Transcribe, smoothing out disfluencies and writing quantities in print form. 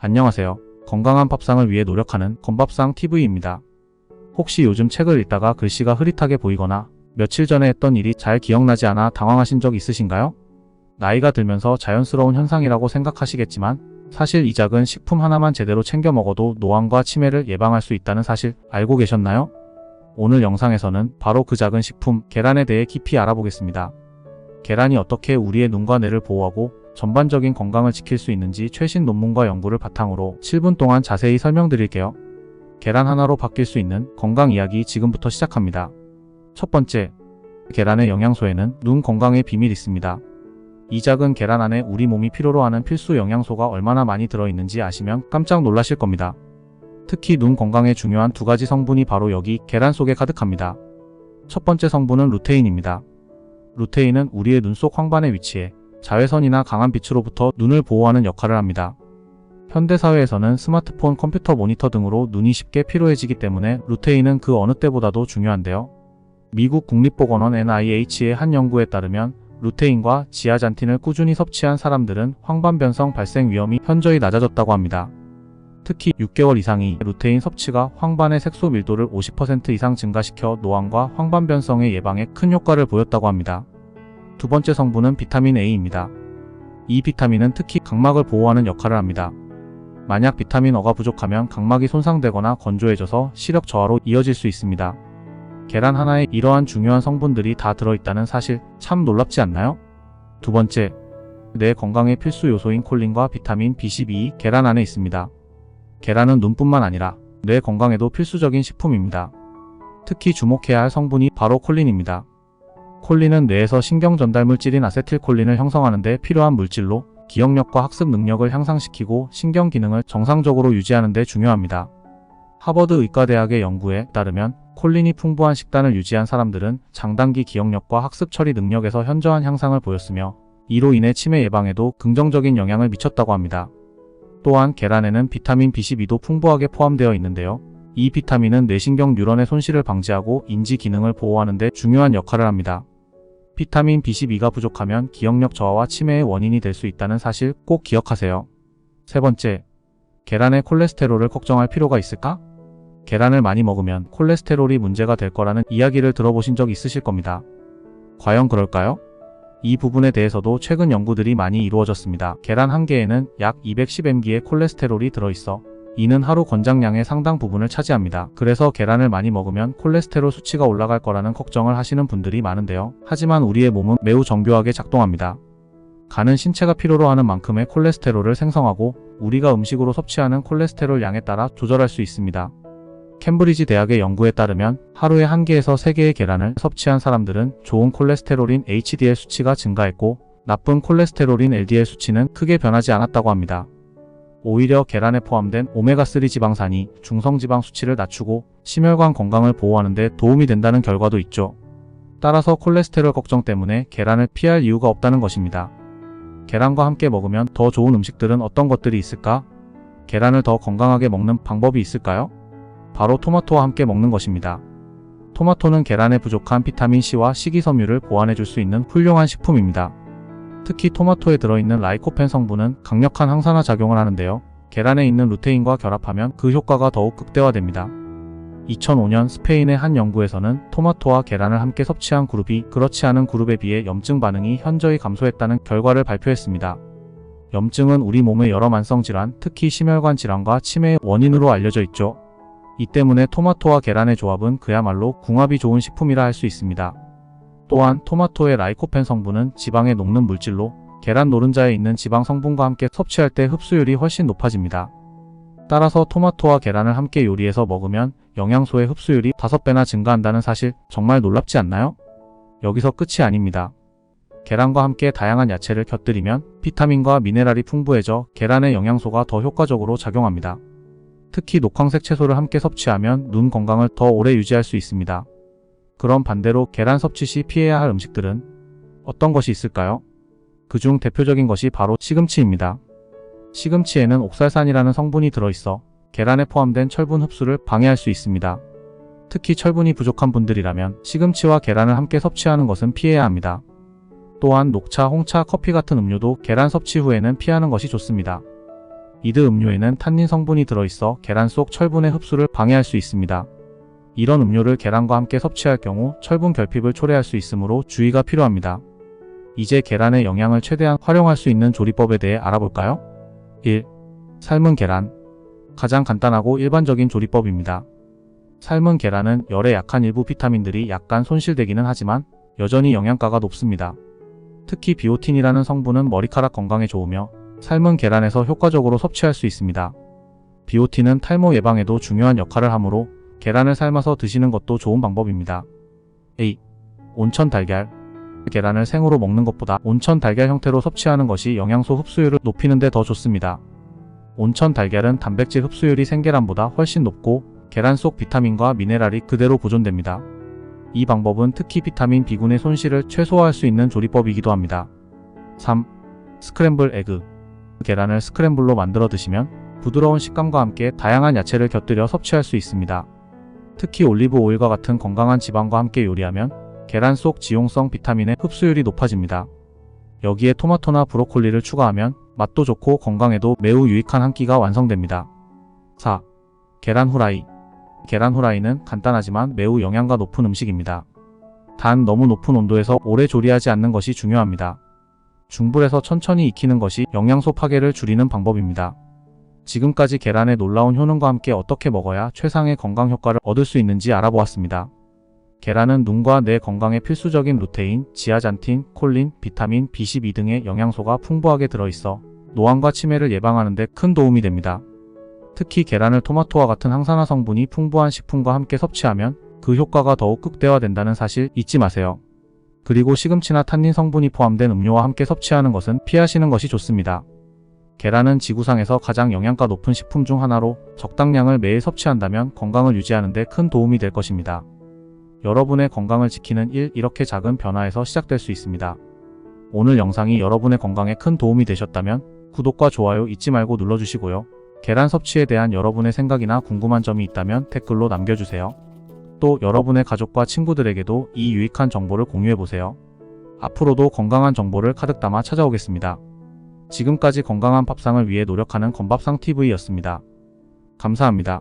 안녕하세요. 건강한 밥상을 위해 노력하는 건밥상TV입니다. 혹시 요즘 책을 읽다가 글씨가 흐릿하게 보이거나 며칠 전에 했던 일이 잘 기억나지 않아 당황하신 적 있으신가요? 나이가 들면서 자연스러운 현상이라고 생각하시겠지만 사실 이 작은 식품 하나만 제대로 챙겨 먹어도 노안과 치매를 예방할 수 있다는 사실 알고 계셨나요? 오늘 영상에서는 바로 그 작은 식품 계란에 대해 깊이 알아보겠습니다. 계란이 어떻게 우리의 눈과 뇌를 보호하고 전반적인 건강을 지킬 수 있는지 최신 논문과 연구를 바탕으로 7분 동안 자세히 설명드릴게요. 계란 하나로 바뀔 수 있는 건강 이야기 지금부터 시작합니다. 첫 번째, 계란의 영양소에는 눈 건강의 비밀이 있습니다. 이 작은 계란 안에 우리 몸이 필요로 하는 필수 영양소가 얼마나 많이 들어있는지 아시면 깜짝 놀라실 겁니다. 특히 눈 건강에 중요한 두 가지 성분이 바로 여기 계란 속에 가득합니다. 첫 번째 성분은 루테인입니다. 루테인은 우리의 눈 속 황반에 위치해 자외선이나 강한 빛으로부터 눈을 보호하는 역할을 합니다. 현대사회에서는 스마트폰, 컴퓨터 모니터 등으로 눈이 쉽게 피로해지기 때문에 루테인은 그 어느 때보다도 중요한데요. 미국 국립보건원 NIH의 한 연구에 따르면 루테인과 지아잔틴을 꾸준히 섭취한 사람들은 황반변성 발생 위험이 현저히 낮아졌다고 합니다. 특히 6개월 이상이 루테인 섭취가 황반의 색소 밀도를 50% 이상 증가시켜 노안과 황반변성의 예방에 큰 효과를 보였다고 합니다. 두 번째 성분은 비타민 A입니다. 이 비타민은 특히 각막을 보호하는 역할을 합니다. 만약 비타민 A가 부족하면 각막이 손상되거나 건조해져서 시력 저하로 이어질 수 있습니다. 계란 하나에 이러한 중요한 성분들이 다 들어있다는 사실 참 놀랍지 않나요? 두 번째, 뇌 건강의 필수 요소인 콜린과 비타민 B12 계란 안에 있습니다. 계란은 눈뿐만 아니라 뇌 건강에도 필수적인 식품입니다. 특히 주목해야 할 성분이 바로 콜린입니다. 콜린은 뇌에서 신경 전달 물질인 아세틸콜린을 형성하는 데 필요한 물질로 기억력과 학습 능력을 향상시키고 신경 기능을 정상적으로 유지하는 데 중요합니다. 하버드 의과대학의 연구에 따르면 콜린이 풍부한 식단을 유지한 사람들은 장단기 기억력과 학습 처리 능력에서 현저한 향상을 보였으며 이로 인해 치매 예방에도 긍정적인 영향을 미쳤다고 합니다. 또한 계란에는 비타민 B12도 풍부하게 포함되어 있는데요. 이 비타민은 뇌신경 뉴런의 손실을 방지하고 인지 기능을 보호하는 데 중요한 역할을 합니다. 비타민 B12가 부족하면 기억력 저하와 치매의 원인이 될 수 있다는 사실 꼭 기억하세요. 세 번째, 계란의 콜레스테롤을 걱정할 필요가 있을까? 계란을 많이 먹으면 콜레스테롤이 문제가 될 거라는 이야기를 들어보신 적 있으실 겁니다. 과연 그럴까요? 이 부분에 대해서도 최근 연구들이 많이 이루어졌습니다. 계란 한 개에는 약 210mg의 콜레스테롤이 들어있어 이는 하루 권장량의 상당 부분을 차지합니다. 그래서 계란을 많이 먹으면 콜레스테롤 수치가 올라갈 거라는 걱정을 하시는 분들이 많은데요. 하지만 우리의 몸은 매우 정교하게 작동합니다. 간은 신체가 필요로 하는 만큼의 콜레스테롤을 생성하고 우리가 음식으로 섭취하는 콜레스테롤 양에 따라 조절할 수 있습니다. 캠브리지 대학의 연구에 따르면 하루에 1개에서 3개의 계란을 섭취한 사람들은 좋은 콜레스테롤인 HDL 수치가 증가했고 나쁜 콜레스테롤인 LDL 수치는 크게 변하지 않았다고 합니다. 오히려 계란에 포함된 오메가3 지방산이 중성지방 수치를 낮추고 심혈관 건강을 보호하는 데 도움이 된다는 결과도 있죠. 따라서 콜레스테롤 걱정 때문에 계란을 피할 이유가 없다는 것입니다. 계란과 함께 먹으면 더 좋은 음식들은 어떤 것들이 있을까? 계란을 더 건강하게 먹는 방법이 있을까요? 바로 토마토와 함께 먹는 것입니다. 토마토는 계란에 부족한 비타민C와 식이섬유를 보완해줄 수 있는 훌륭한 식품입니다. 특히 토마토에 들어있는 라이코펜 성분은 강력한 항산화 작용을 하는데요. 계란에 있는 루테인과 결합하면 그 효과가 더욱 극대화됩니다. 2005년 스페인의 한 연구에서는 토마토와 계란을 함께 섭취한 그룹이 그렇지 않은 그룹에 비해 염증 반응이 현저히 감소했다는 결과를 발표했습니다. 염증은 우리 몸의 여러 만성질환, 특히 심혈관 질환과 치매의 원인으로 알려져 있죠. 이 때문에 토마토와 계란의 조합은 그야말로 궁합이 좋은 식품이라 할 수 있습니다. 또한 토마토의 라이코펜 성분은 지방에 녹는 물질로 계란 노른자에 있는 지방 성분과 함께 섭취할 때 흡수율이 훨씬 높아집니다. 따라서 토마토와 계란을 함께 요리해서 먹으면 영양소의 흡수율이 5배나 증가한다는 사실 정말 놀랍지 않나요? 여기서 끝이 아닙니다. 계란과 함께 다양한 야채를 곁들이면 비타민과 미네랄이 풍부해져 계란의 영양소가 더 효과적으로 작용합니다. 특히 녹황색 채소를 함께 섭취하면 눈 건강을 더 오래 유지할 수 있습니다. 그럼 반대로 계란 섭취 시 피해야 할 음식들은 어떤 것이 있을까요? 그중 대표적인 것이 바로 시금치입니다. 시금치에는 옥살산이라는 성분이 들어있어 계란에 포함된 철분 흡수를 방해할 수 있습니다. 특히 철분이 부족한 분들이라면 시금치와 계란을 함께 섭취하는 것은 피해야 합니다. 또한 녹차, 홍차, 커피 같은 음료도 계란 섭취 후에는 피하는 것이 좋습니다. 이드 음료에는 탄닌 성분이 들어있어 계란 속 철분의 흡수를 방해할 수 있습니다. 이런 음료를 계란과 함께 섭취할 경우 철분 결핍을 초래할 수 있으므로 주의가 필요합니다. 이제 계란의 영양을 최대한 활용할 수 있는 조리법에 대해 알아볼까요? 1. 삶은 계란. 가장 간단하고 일반적인 조리법입니다. 삶은 계란은 열에 약한 일부 비타민들이 약간 손실되기는 하지만 여전히 영양가가 높습니다. 특히 비오틴이라는 성분은 머리카락 건강에 좋으며 삶은 계란에서 효과적으로 섭취할 수 있습니다. 비오틴은 탈모 예방에도 중요한 역할을 하므로 계란을 삶아서 드시는 것도 좋은 방법입니다. A. 온천 달걀. 계란을 생으로 먹는 것보다 온천 달걀 형태로 섭취하는 것이 영양소 흡수율을 높이는 데 더 좋습니다. 온천 달걀은 단백질 흡수율이 생계란보다 훨씬 높고 계란 속 비타민과 미네랄이 그대로 보존됩니다. 이 방법은 특히 비타민 B군의 손실을 최소화할 수 있는 조리법이기도 합니다. 3. 스크램블 에그. 계란을 스크램블로 만들어 드시면 부드러운 식감과 함께 다양한 야채를 곁들여 섭취할 수 있습니다. 특히 올리브 오일과 같은 건강한 지방과 함께 요리하면 계란 속 지용성 비타민의 흡수율이 높아집니다. 여기에 토마토나 브로콜리를 추가하면 맛도 좋고 건강에도 매우 유익한 한 끼가 완성됩니다. 4. 계란 후라이. 계란 후라이는 간단하지만 매우 영양가 높은 음식입니다. 단 너무 높은 온도에서 오래 조리하지 않는 것이 중요합니다. 중불에서 천천히 익히는 것이 영양소 파괴를 줄이는 방법입니다. 지금까지 계란의 놀라운 효능과 함께 어떻게 먹어야 최상의 건강 효과를 얻을 수 있는지 알아보았습니다. 계란은 눈과 뇌 건강에 필수적인 루테인, 지아잔틴, 콜린, 비타민 B12 등의 영양소가 풍부하게 들어있어 노안과 치매를 예방하는 데 큰 도움이 됩니다. 특히 계란을 토마토와 같은 항산화 성분이 풍부한 식품과 함께 섭취하면 그 효과가 더욱 극대화된다는 사실 잊지 마세요. 그리고 시금치나 탄닌 성분이 포함된 음료와 함께 섭취하는 것은 피하시는 것이 좋습니다. 계란은 지구상에서 가장 영양가 높은 식품 중 하나로 적당량을 매일 섭취한다면 건강을 유지하는 데 큰 도움이 될 것입니다. 여러분의 건강을 지키는 일, 이렇게 작은 변화에서 시작될 수 있습니다. 오늘 영상이 여러분의 건강에 큰 도움이 되셨다면 구독과 좋아요 잊지 말고 눌러주시고요. 계란 섭취에 대한 여러분의 생각이나 궁금한 점이 있다면 댓글로 남겨주세요. 또 여러분의 가족과 친구들에게도 이 유익한 정보를 공유해보세요. 앞으로도 건강한 정보를 가득 담아 찾아오겠습니다. 지금까지 건강한 밥상을 위해 노력하는 건밥상TV였습니다. 감사합니다.